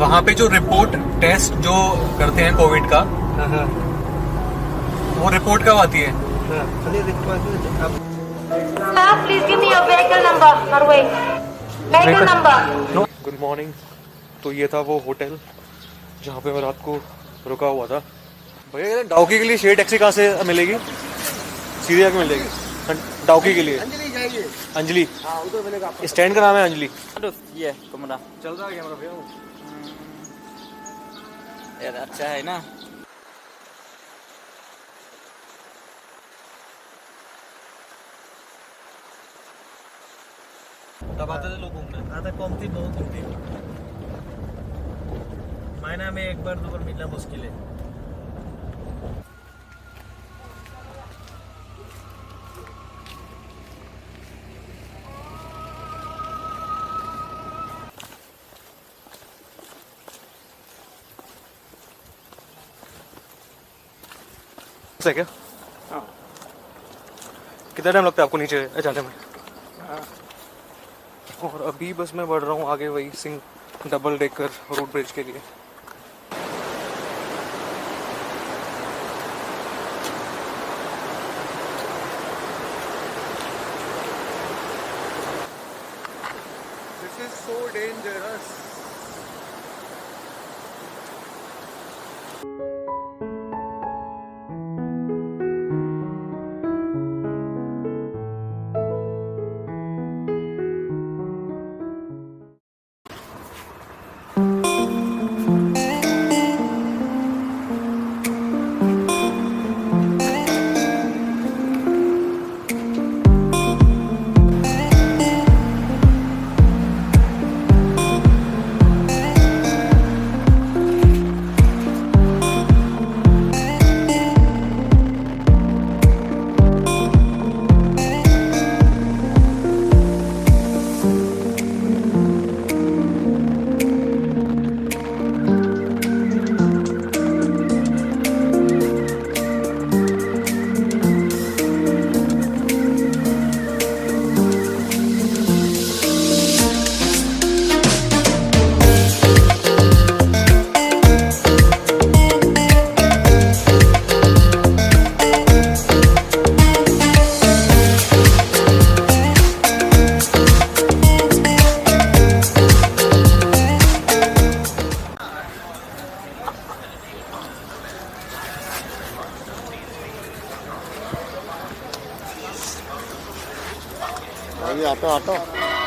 वहाँ पे जो रिपोर्ट टेस्ट जो करते हैं कोविड का, वो रिपोर्ट कब आती है? Please give me your vehicle number, Norway. Vehicle number. Good morning. तो ये था वो होटल जहाँ पे मैं रात को रुका हुआ था। भैया डाउकी के लिए शेयर टैक्सी कहाँ से मिलेगी? सीधे आके मिलेगी डाउकी के लिए? अंजलि जाइए। अंजलि? हाँ उधर मिलेगा। स्टैंड का नाम है अंजलि। ये कमरा चल रहा है कैमरा भैया? यार अच्छा है ना। तब आते थे लोग घूमने। आता कम थी, बहुत थी। महीना में एक बार 2 बार मिलना मुश्किल है। है क्या? हाँ। कितना टाइम लगता है आपको नीचे जाने में? और अभी बस मैं बढ़ रहा हूँ आगे वही Singh double decker road bridge के लिए। This is so dangerous.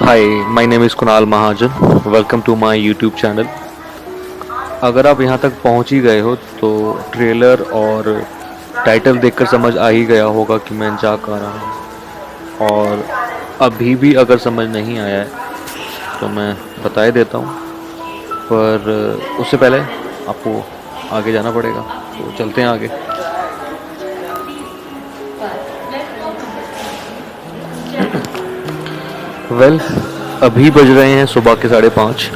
Hi, my name is Kunal Mahajan. Welcome to my YouTube channel. अगर आप यहाँ तक पहुँच ही गए हो तो ट्रेलर और टाइटल देखकर समझ आ ही गया होगा कि मैं जा कहाँ रहा हूँ। और अभी भी अगर समझ नहीं आया है तो मैं बता ही देता हूँ, पर उससे पहले आपको आगे जाना पड़ेगा, तो चलते हैं आगे। वेल, अभी बज रहे हैं सुबह के 5:30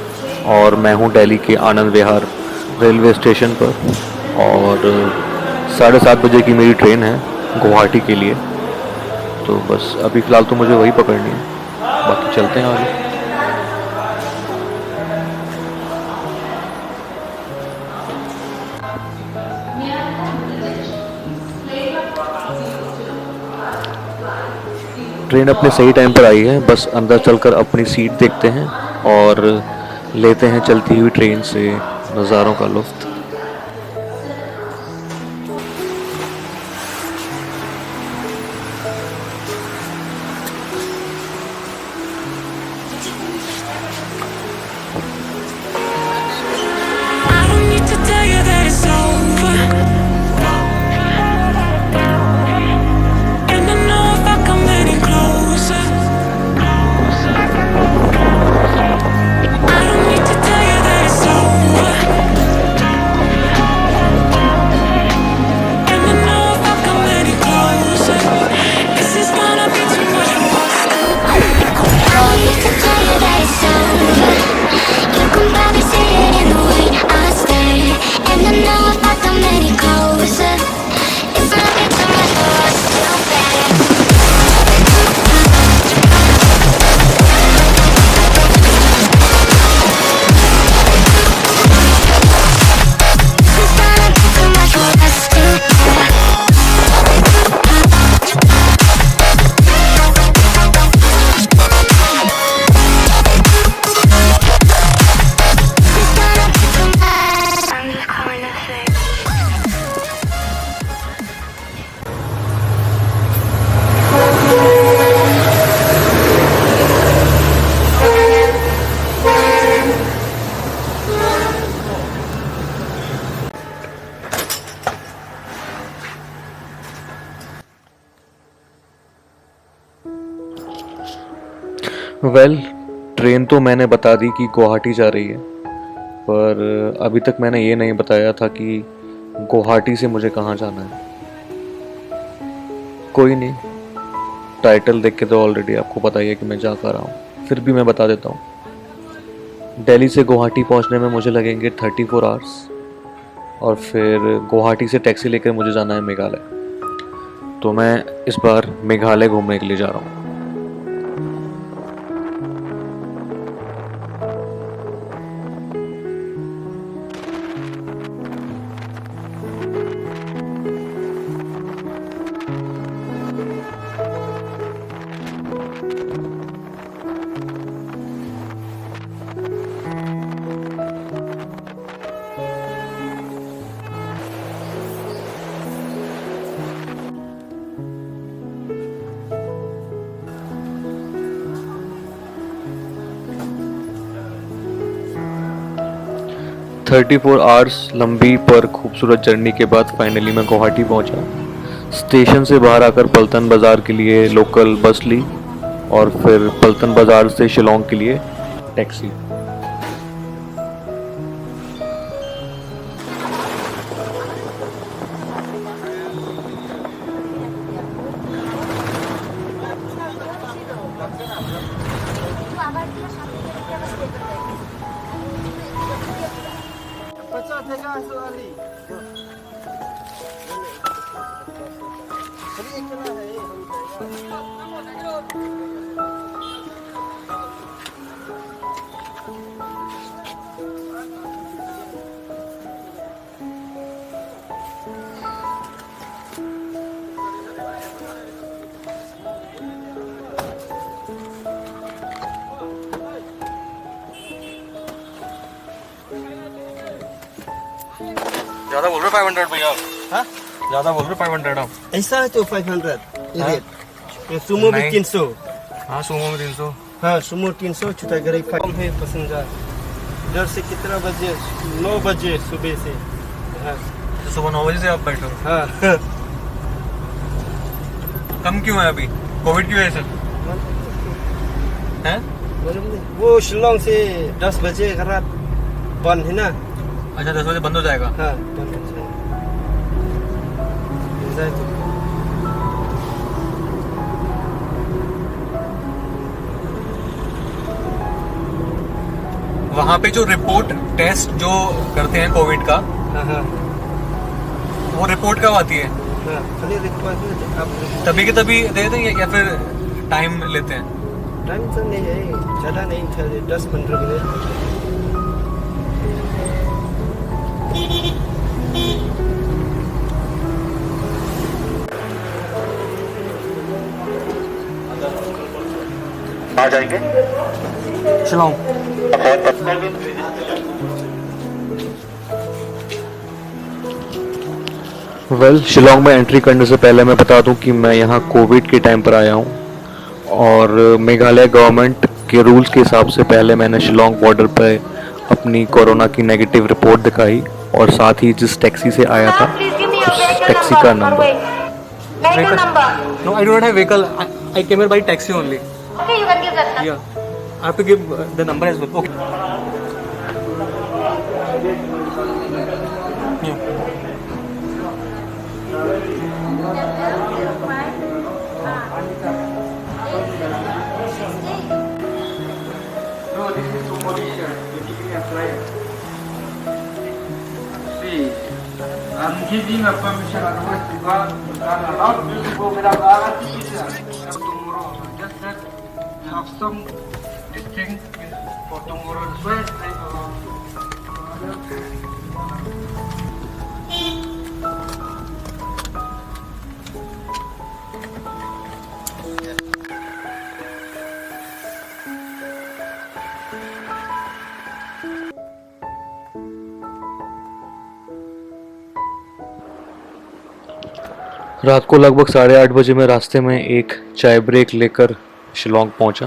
और मैं हूँ दिल्ली के आनंद विहार रेलवे स्टेशन पर और 7:30 बजे की मेरी ट्रेन है गुवाहाटी के लिए। तो बस अभी फ़िलहाल तो मुझे वही पकड़नी है, बाकी चलते हैं आगे। ट्रेन अपने सही टाइम पर आई है, बस अंदर चलकर अपनी सीट देखते हैं और लेते हैं चलती हुई ट्रेन से नज़ारों का लुत्फ़। वेल ट्रेन तो मैंने बता दी कि गुवाहाटी जा रही है, पर अभी तक मैंने ये नहीं बताया था कि गुवाहाटी से मुझे कहाँ जाना है। कोई नहीं, टाइटल देख के तो ऑलरेडी आपको पता ही है कि मैं जा कर रहा हूँ, फिर भी मैं बता देता हूँ। दिल्ली से गुवाहाटी पहुँचने में मुझे लगेंगे 34 आवर्स, और फिर गुवाहाटी से टैक्सी लेकर मुझे जाना है मेघालय। तो मैं इस बार मेघालय घूमने के लिए जा रहा हूँ। थर्टी 34 आवर्स लंबी पर खूबसूरत जर्नी के बाद फाइनली मैं गुवाहाटी पहुंचा। स्टेशन से बाहर आकर पल्टन बाज़ार के लिए लोकल बस ली, और फिर पल्टन बाज़ार से शिलोंग के लिए टैक्सी। ज्यादा बोल रहे 500 भैया। हाँ? ज्यादा बोल रहे 500 आप। ऐसा है तो 500 हाँ? ये सुमो भी नहीं। 300। हाँ सुमो में 300। हाँ सुमो 300, छोटा गाड़ी 5 है पैसेंजर। इधर से कितना बजे? 9 बजे सुबह से। हाँ तो सुबह 9 बजे से आप बैठो। हाँ कम क्यों है अभी? कोविड की वजह से हैं? वो शिलोंग से 10 बजे रात बंद है ना। अच्छा 10 बजे बंद हो जाएगा। हाँ बंद हो जाएगा। वहाँ पे जो रिपोर्ट टेस्ट जो करते हैं कोविड का, हाँ हाँ वो रिपोर्ट कब आती है? हाँ खाली रिक्वायरमेंट आप तभी के तभी दे दें या फिर टाइम लेते हैं? टाइम तो नहीं है, ज़्यादा नहीं था, 10-15 मिनट। आ जाएंगे शिलोंग। वेल शिलोंग में एंट्री करने से पहले मैं बता दूं कि मैं यहाँ कोविड के टाइम पर आया हूँ, और मेघालय गवर्नमेंट के रूल्स के हिसाब से पहले मैंने शिलोंग बॉर्डर पर अपनी कोरोना की नेगेटिव रिपोर्ट दिखाई, और साथ ही जिस टैक्सी से आया था Please give me your उस vehicle टैक्सी number, का number. Marway. Vehicle number. No, I don't have vehicle. I came here by taxi only. Okay, you can give that. Yeah. I have to give the number as well. Okay. Yeah. I'm giving a permission otherwise to go and allow you to go without RRT tomorrow. Just that you have some thing for tomorrow as well. रात को लगभग 8:30 बजे मैं रास्ते में एक चाय break लेकर शिलोंग पहुंचा।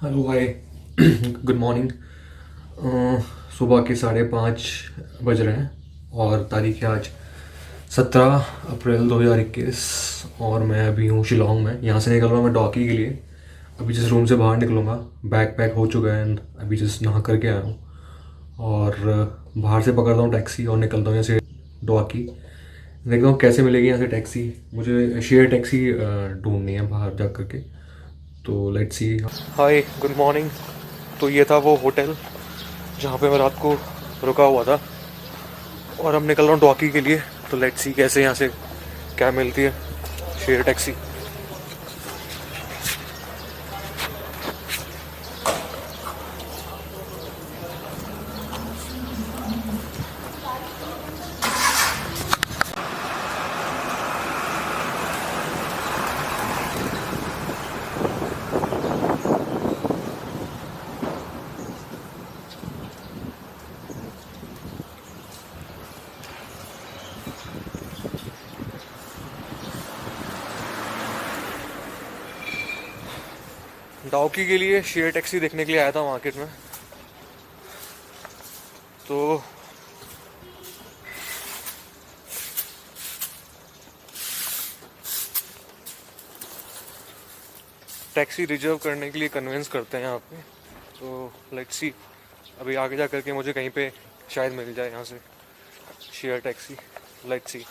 Hello hi good morning. सुबह के 5:30 बज रहे हैं और तारीख है आज 17 अप्रैल 2021 और मैं अभी हूँ शिलोंग में। यहाँ से निकल रहा हूँ मैं डॉकी के लिए। अभी जिस रूम से बाहर निकलूँगा बैग पैक हो चुका है एंड अभी जस्ट नहा करके आया हूँ और बाहर से पकड़ता हूँ टैक्सी और निकलता हूँ यहाँ से डॉकी। देखता हूँ कैसे मिलेगी यहाँ से टैक्सी। मुझे शेयर टैक्सी ढूंढनी है बाहर जा करके, तो let's see. Hi, good morning. तो ये था वो होटल जहाँ पे मैं रात को रुका हुआ था और अब निकल रहा हूँ डॉकी के लिए। तो लेट्स सी कैसे यहाँ से क्या मिलती है शेयर टैक्सी। डॉकी के लिए शेयर टैक्सी देखने के लिए आया था मार्केट में। तो टैक्सी रिजर्व करने के लिए कन्विंस करते हैं यहाँ पे। तो लेट्स सी, अभी आगे जा करके मुझे कहीं पे शायद मिल जाए यहाँ से शेयर टैक्सी। Let's see.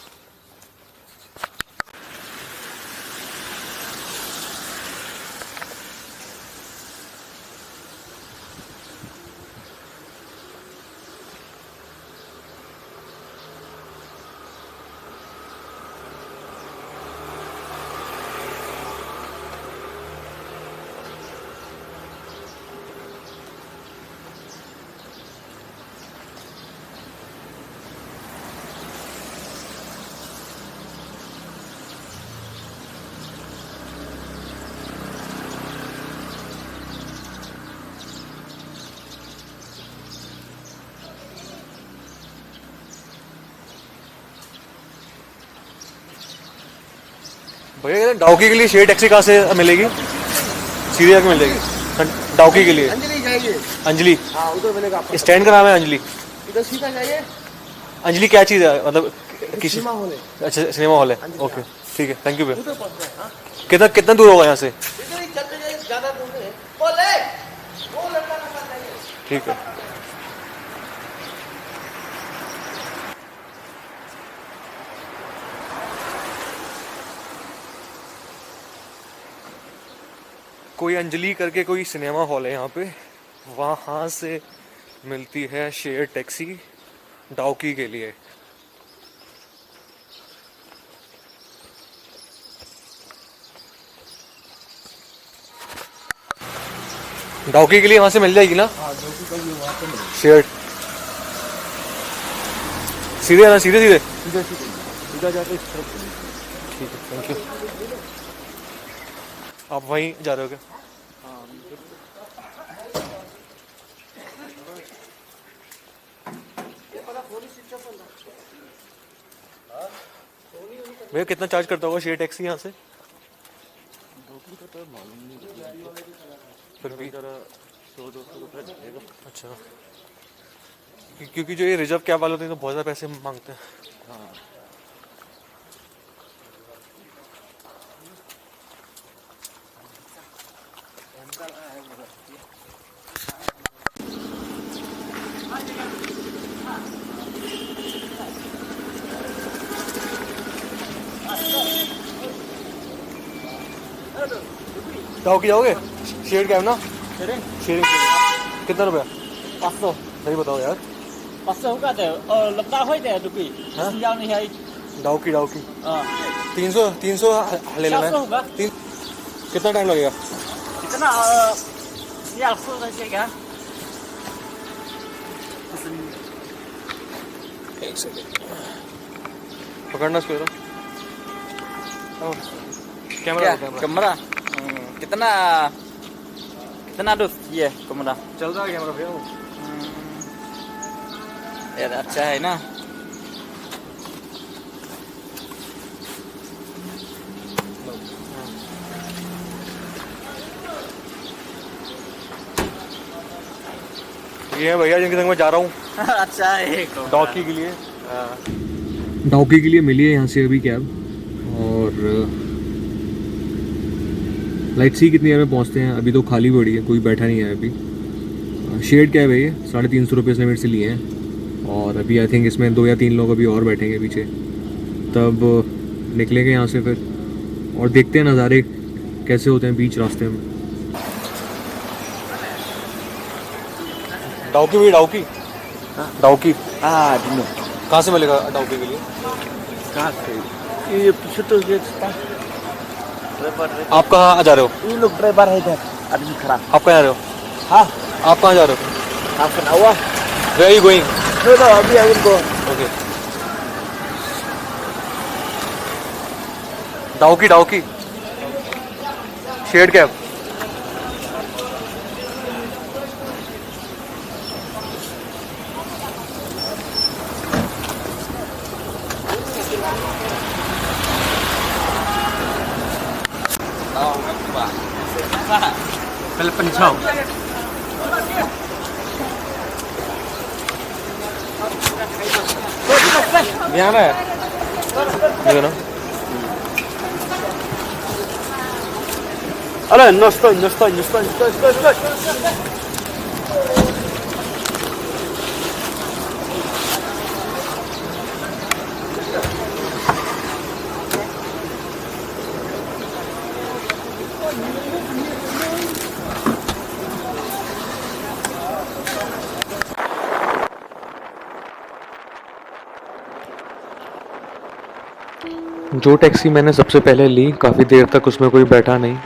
भैया डॉकी के लिए शेयर टैक्सी कहाँ से मिलेगी? सीधे जाके मिलेगी डॉकी के लिए? अंजलि जाइए। अंजलि? हाँ, उधर मिलेगा आपको। स्टैंड का नाम है अंजलि? इधर सीधा जाइए। अंजलि क्या चीज़ है, मतलब किस? सिनेमा हॉल है। अच्छा, सिनेमा हॉल है। ओके, ठीक है, थैंक यू भैया। उधर पहुंच गए। हाँ, कितना कितना दूर होगा यहाँ से? इधर ही चलते जाइए, ज्यादा दूर नहीं है। बोले वो लड़का के साथ जाइए। ठीक है। कोई अंजलि करके कोई सिनेमा हॉल है यहाँ पे, वहाँ से मिलती है शेयर टैक्सी डॉकी के लिए। डॉकी के लिए वहाँ से मिल जाएगी ना? शेयर सीधे आना, सीधे सीधे इधर जाके इस तरफ। ठीक है, थैंक यू। आप वहीं जा रहे हो क्या? भैया कितना चार्ज करता होगा शेयर टैक्सी यहाँ से? फिर भी 100-200 रुपये। अच्छा, क्योंकि जो ये रिजर्व कैब वाले होते हैं तो बहुत ज़्यादा पैसे मांगते हैं। हाँ। डॉकी जाओगे? शेयर कैब ना? शेयरिंग कितना रुपया? 500 सही बताओ यार। 500 होगा तो और लगता हो जाए दुकी। हाँ? जाओ नहीं है। डॉकी डॉकी। हां 300 ले लेना है। 400 होगा। कितना टाइम लगेगा? कितना 400 लगेगा। एक सेकंड पकड़ना इसको जरा। कैमरा कैमरा कितना कितना दोस्त ये कैमरा चल रहा है कैमरा भैया वो? यार अच्छा है ना। ये है भैया जिनके संग मैं जा रहा हूँ अच्छा है डॉकी के लिए। डाउकी के लिए मिली है यहाँ से अभी कैब, और लाइट सी कितनी देर में पहुँचते हैं। अभी तो खाली पड़ी है, कोई बैठा नहीं है अभी। शेड कैब है ये, 350 रुपये इसने मेरे से लिए हैं, और अभी आई थिंक इसमें 2 या 3 लोग अभी और बैठेंगे पीछे, तब निकलेंगे यहाँ से फिर, और देखते हैं नज़ारे कैसे होते हैं बीच रास्ते में। डाउकी भी डाउकी डाउकी कहाँ से मिलेगा डाउकी के लिए? कहाँ से? ये पीछे तो ये आप कहाँ जा रहे हो? ये लोग ड्राइवर है इधर, आदमी खड़ा। आप कहाँ जा रहे हो? हाँ, आप कहाँ जा रहे हो? half an hour. Where are you going? No, अभी I will go. Okay. Dawki shared cab. पहले पंचाओ। ध्यान है देखो ना। अरे no estoy. जो टैक्सी मैंने सबसे पहले ली, काफ़ी देर तक उसमें कोई बैठा नहीं।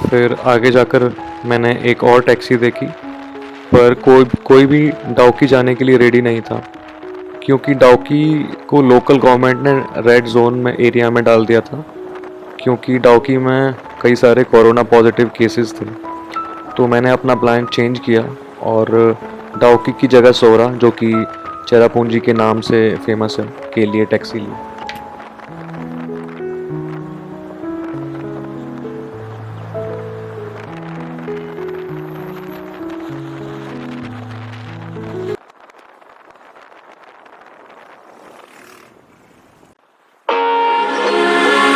फिर आगे जाकर मैंने एक और टैक्सी देखी, पर कोई भी डाउकी जाने के लिए रेडी नहीं था, क्योंकि डाउकी को लोकल गवर्नमेंट ने रेड जोन में एरिया में डाल दिया था, क्योंकि डाउकी में कई सारे कोरोना पॉजिटिव केसेस थे। तो मैंने अपना प्लान चेंज किया और डाउकी की जगह सोरा, जो कि चेरापूंजी के नाम से फेमस है, के लिए टैक्सी ली।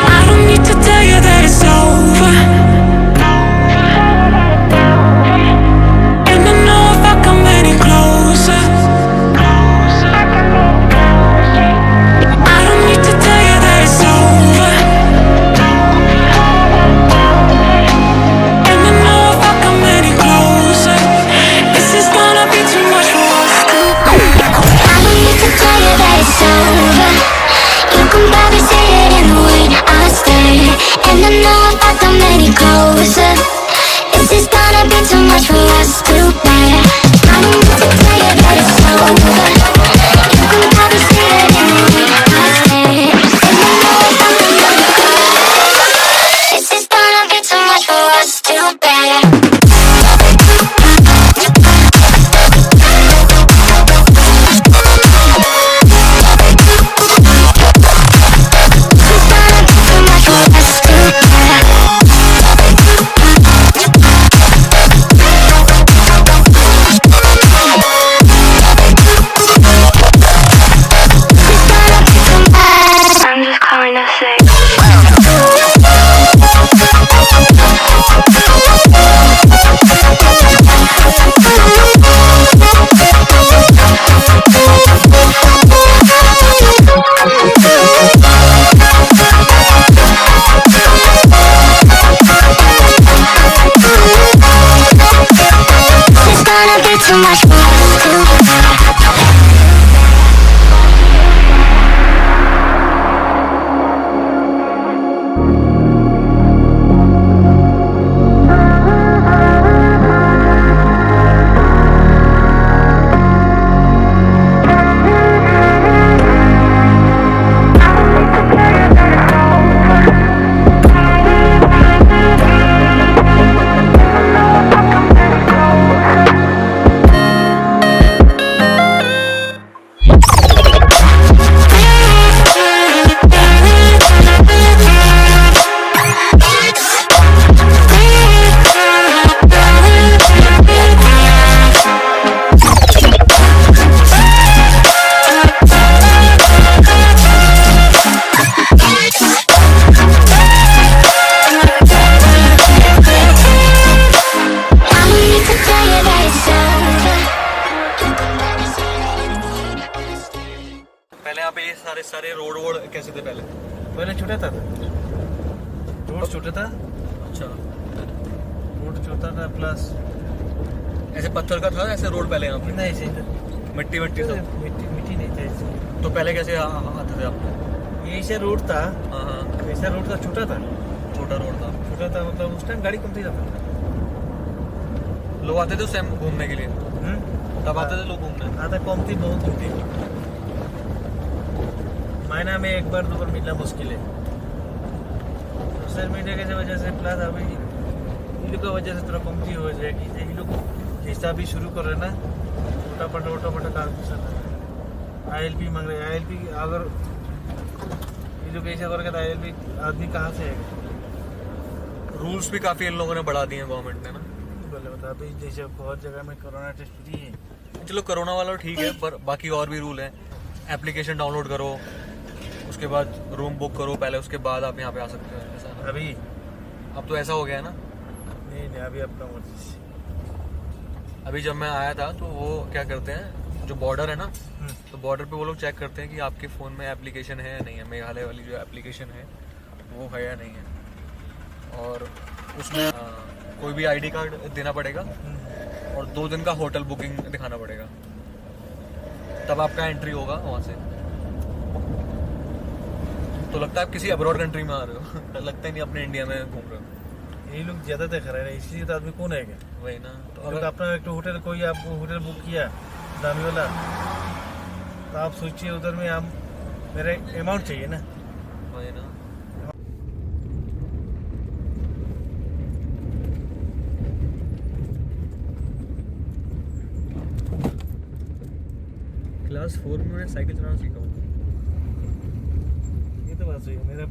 I don't need to tell you that it's over, and I know if I come any closer, I don't need to tell you that it's over, and I know if I come any closer, this is gonna be too much for us to bear. I don't need to tell you that it's over. You can probably see it in the way I stare, and I know if I come any closer, this is gonna be too much for us to bear. I don't need to tell you that it's over. You can probably see it in the way I stare, and I know if I come any closer, this is gonna be too much for us to bear. I'm just calling to say it's gonna be too much for us to bear. सारे सारे road कैसे थे पहले? पहले छोटा था, road छोटा था, अच्छा, रोड छोटा था प्लस ऐसे पत्थर का था ऐसे रोड पहले यहाँ पे? नहीं सही था, मिट्टी सब? मिट्टी नहीं था ऐसे। तो पहले कैसे आते थे आप? ये ऐसा रोड था, हाँ हाँ, ऐसा रोड था, छोटा था, छोटा रोड था। छोटा था मतलब उस टाइम गाड़ी कम थी जाता। लोग आते थे उस टाइम घूमने के लिए? तब आते थे लोग घूमने? आता कम थी, बहुत कम थी, महीना में एक बार 2 बार मिलना मुश्किल है। सोशल मीडिया की वजह से प्लस अभी इन लोग की वजह से थोड़ा कमती हो जाएगी। ये लोग जैसा भी शुरू कर रहे हैं ना, छोटा मोटा काम चल रहा है। ILP मांग रहे हैं, ILP अगर ये लोग ऐसा करेंगे तो ILP आदमी कहाँ से आएगा? रूल्स भी काफ़ी इन लोगों ने बढ़ा दिए हैं गवर्नमेंट ने ना। बोले बता, अभी जैसे बहुत जगह में कोरोना टेस्ट फ्री है। चलो कोरोना वाला ठीक है, पर बाकी और भी रूल हैं। एप्लीकेशन डाउनलोड करो, उसके बाद रूम बुक करो पहले, उसके बाद आप यहाँ पे आ सकते हो। ऐसा ना? अभी अब तो ऐसा हो गया है ना। नहीं अभी अपना मर्जी से। अभी जब मैं आया था तो वो क्या करते हैं, जो बॉर्डर है ना, तो बॉर्डर पे वो लोग चेक करते हैं कि आपके फ़ोन में एप्लीकेशन है या नहीं है। मेघालय वाली जो एप्लीकेशन है वो है या नहीं है, और उसमें कोई भी ID कार्ड देना पड़ेगा और 2 दिन का होटल बुकिंग दिखाना पड़ेगा, तब आपका एंट्री होगा वहाँ से। तो लगता है आप किसी अब्रॉड कंट्री में आ रहे हो लगता ही नहीं अपने इंडिया में घूम रहे हो। ये लोग ज्यादा देख रहे हैं, इसलिए तो आदमी कौन आएगा? वही ना। तो अगर अगर अपना एक होटल, कोई आपको होटल बुक किया दामी वाला, तो आप सोचिए उधर में हम मेरा अमाउंट चाहिए ना। वही ना। क्लास 4 में मैंने साइकिल चलाना सीखा हूँ। ये तो बात सही है। मेरा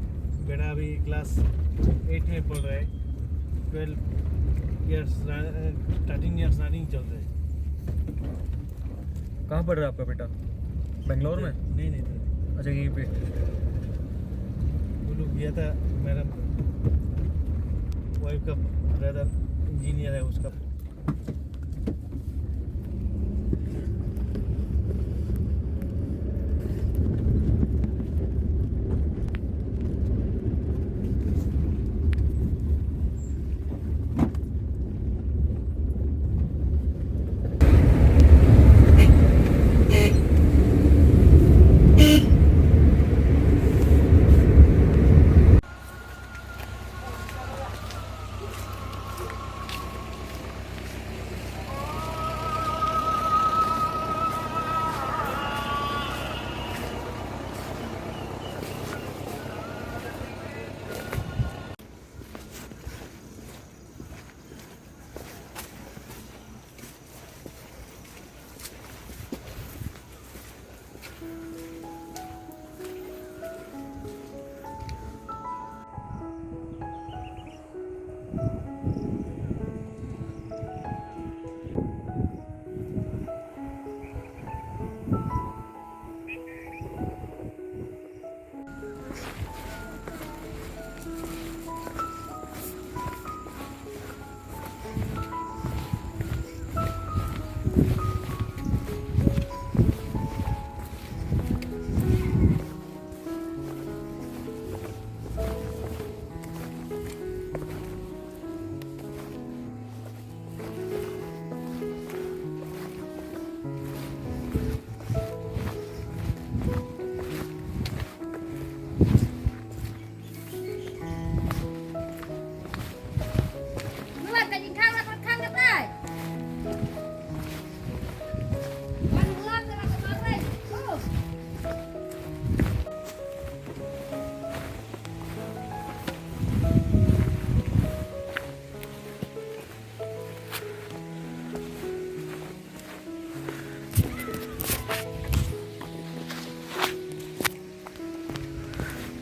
बेटा अभी क्लास 8 में पढ़ रहा है, 12 ईयर्स 13 ईयर्स रनिंग चल रहे हैं। कहाँ पढ़ रहा है आपका बेटा? बेंगलोर में? नहीं अच्छा, यहीं पे। वो लोग गया था, मेरा वाइफ का ब्रदर इंजीनियर है, उसका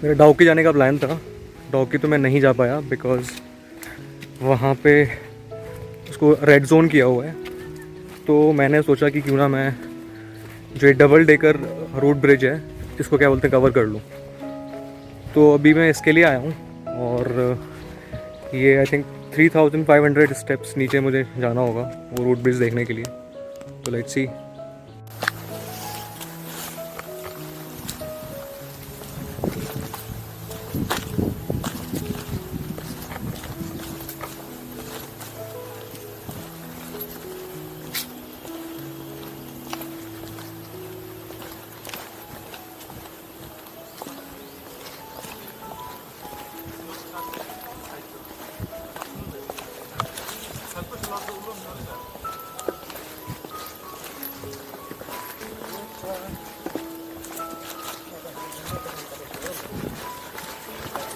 मेरा डाउकी जाने का प्लान था। डाउकी तो मैं नहीं जा पाया बिकॉज़ वहाँ पे उसको रेड जोन किया हुआ है। तो मैंने सोचा कि क्यों ना मैं जो डबल डेकर रोड ब्रिज है इसको क्या बोलते हैं कवर कर लूँ। तो अभी मैं इसके लिए आया हूँ और ये आई थिंक 3500 स्टेप्स नीचे मुझे जाना होगा वो रोड ब्रिज देखने के लिए। तो लेट्स सी।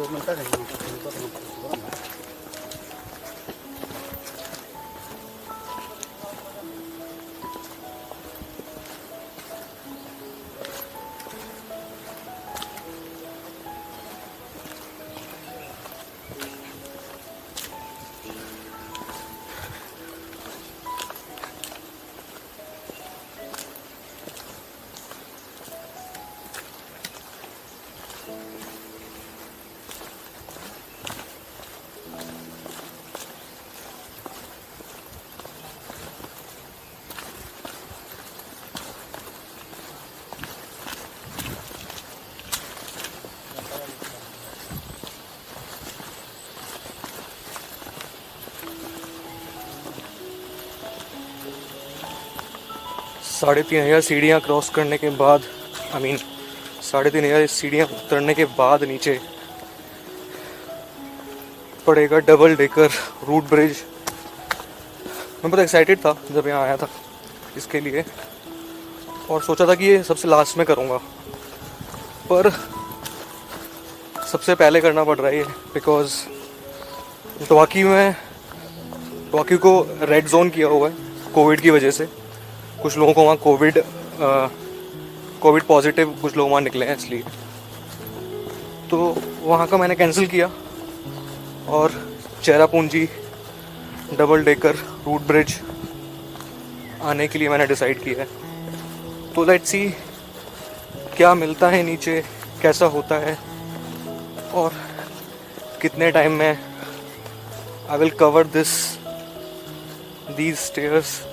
3,500 सीढ़ियाँ क्रॉस करने के बाद, 3,500 सीढ़ियाँ उतरने के बाद नीचे पड़ेगा डबल डेकर रूट ब्रिज। मैं बहुत एक्साइटेड था जब यहाँ आया था इसके लिए, और सोचा था कि ये सबसे लास्ट में करूँगा, पर सबसे पहले करना पड़ रहा है ये, बिकॉज टोक्यो को रेड जोन किया हुआ है कोविड की वजह से। कुछ लोगों को वहाँ कोविड पॉजिटिव कुछ लोग वहाँ निकले हैं, इसलिए तो वहाँ का मैंने कैंसिल किया और Cherrapunji double decker root bridge आने के लिए मैंने डिसाइड किया है। तो लेट्स सी क्या मिलता है नीचे, कैसा होता है और कितने टाइम में I will cover these stairs.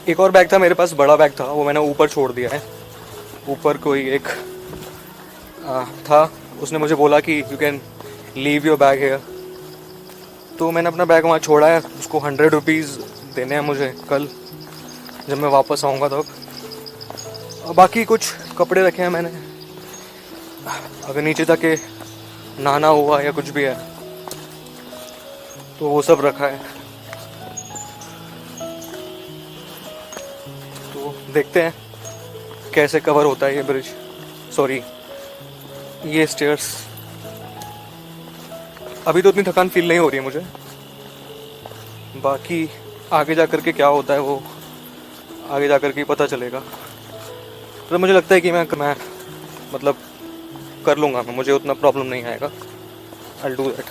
एक और बैग था मेरे पास, बड़ा बैग था, वो मैंने ऊपर छोड़ दिया है। ऊपर कोई एक था, उसने मुझे बोला कि you can leave your bag here, तो मैंने अपना बैग वहाँ छोड़ा है। उसको 100 रुपीज़ देने हैं मुझे कल जब मैं वापस आऊँगा तब। और बाकी कुछ कपड़े रखे हैं मैंने, अगर नीचे जाके नहाना हुआ या कुछ भी है तो वो सब रखा है। तो देखते हैं कैसे कवर होता है ये ब्रिज, सॉरी ये स्टेयर्स। अभी तो उतनी थकान फील नहीं हो रही है मुझे, बाकी आगे जा कर के क्या होता है वो आगे जा कर के पता चलेगा। तो मुझे लगता है कि मैं मतलब कर लूँगा, मुझे उतना प्रॉब्लम नहीं आएगा। I will do that.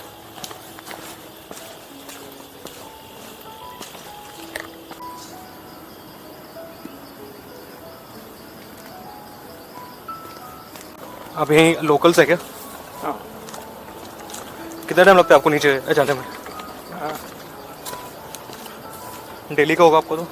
आप यहीं लोकल्स है क्या? हाँ। कितना टाइम लगता है आपको नीचे जाने में? डेली का होगा आपको तो?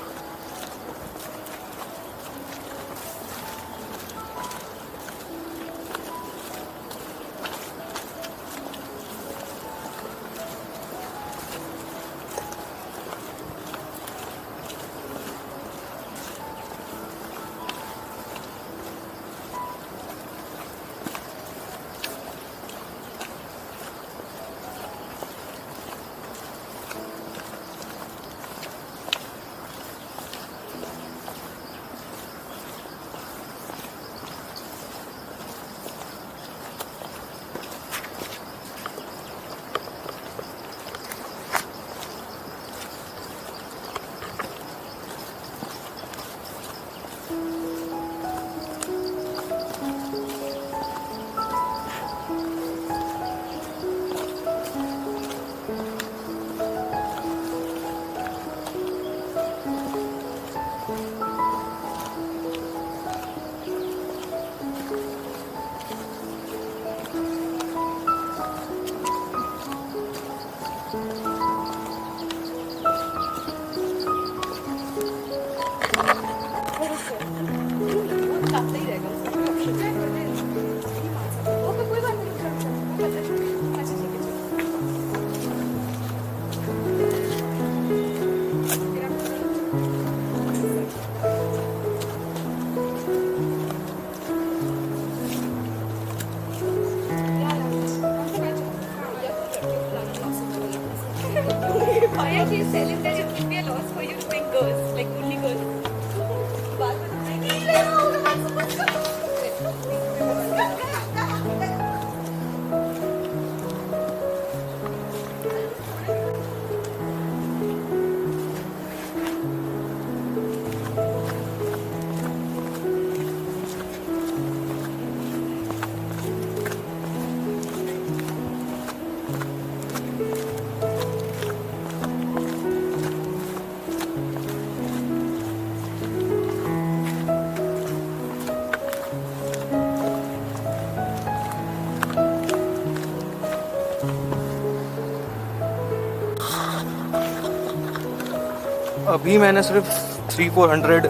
अभी मैंने सिर्फ 300-400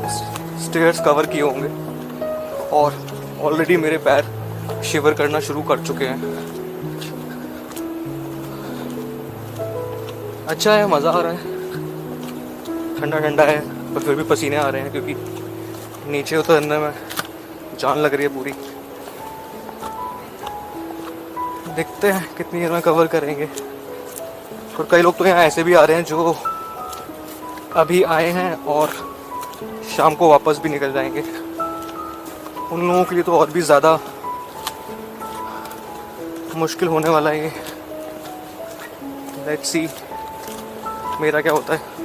स्टेयर्स कवर किए होंगे और ऑलरेडी मेरे पैर शिवर करना शुरू कर चुके हैं। अच्छा है, मज़ा आ रहा है, ठंडा ठंडा है, पर फिर भी पसीने आ रहे हैं क्योंकि नीचे उतरने में जान लग रही है पूरी। देखते हैं कितनी देर में कवर करेंगे। और कई लोग तो यहाँ ऐसे भी आ रहे हैं जो अभी आए हैं और शाम को वापस भी निकल जाएंगे। उन लोगों के लिए तो और भी ज़्यादा मुश्किल होने वाला है ये। लेट्स सी मेरा क्या होता है।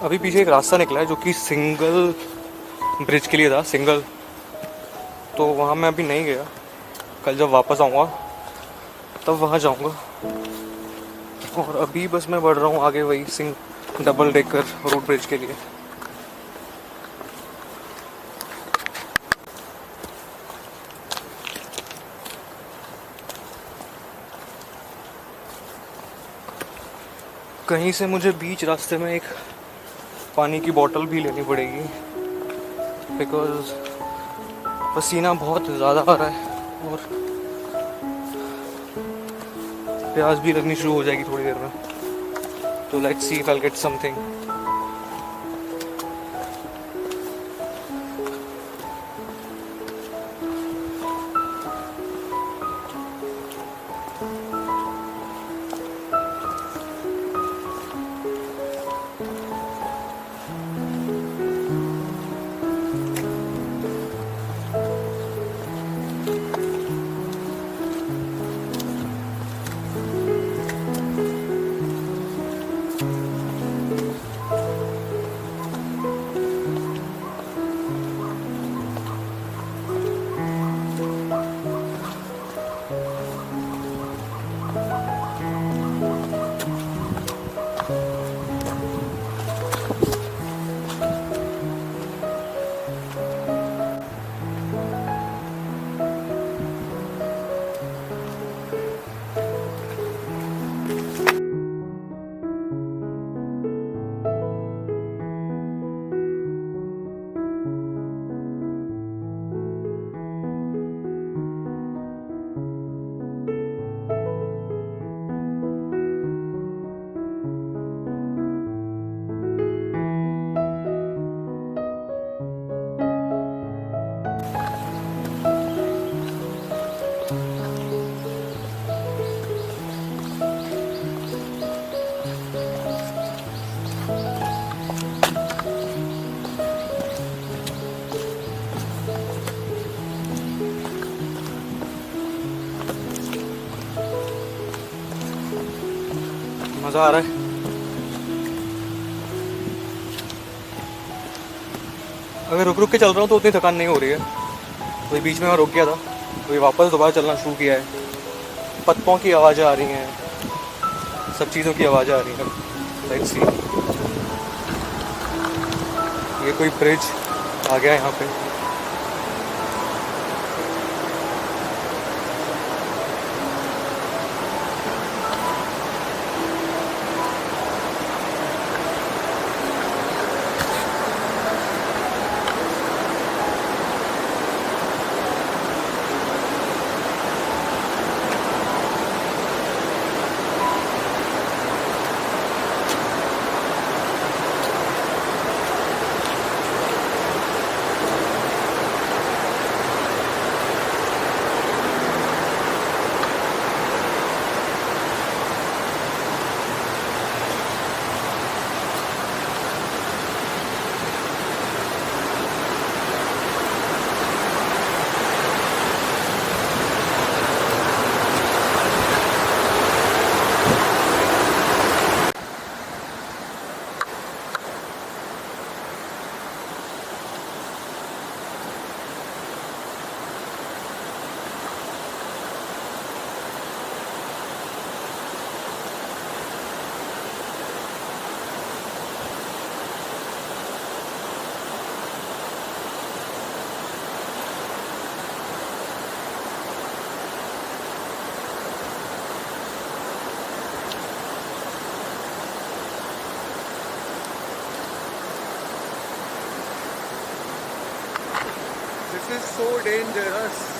अभी पीछे एक रास्ता निकला है जो कि सिंगल ब्रिज के लिए था, सिंगल, तो वहाँ मैं अभी नहीं गया। कल जब वापस आऊँगा तब वहाँ जाऊँगा। और अभी बस मैं बढ़ रहा हूँ आगे वही डबल डेकर रोड ब्रिज के लिए। कहीं से मुझे बीच रास्ते में एक पानी की बोतल भी लेनी पड़ेगी बिकॉज़ पसीना बहुत ज़्यादा आ रहा है और प्यास भी लगनी शुरू हो जाएगी थोड़ी देर में। तो let's see if I will get something. मज़ा आ रहा है। अगर रुक रुक के चल रहा हूँ तो उतनी थकान नहीं हो रही है। वही बीच में मैं रुक गया था, वही वापस दोबारा चलना शुरू किया है। पत्तों की आवाज़ें आ रही हैं, सब चीज़ों की आवाज़ें आ रही हैं। लेट्स सी, ये कोई ब्रिज आ गया यहाँ पे। This is so dangerous.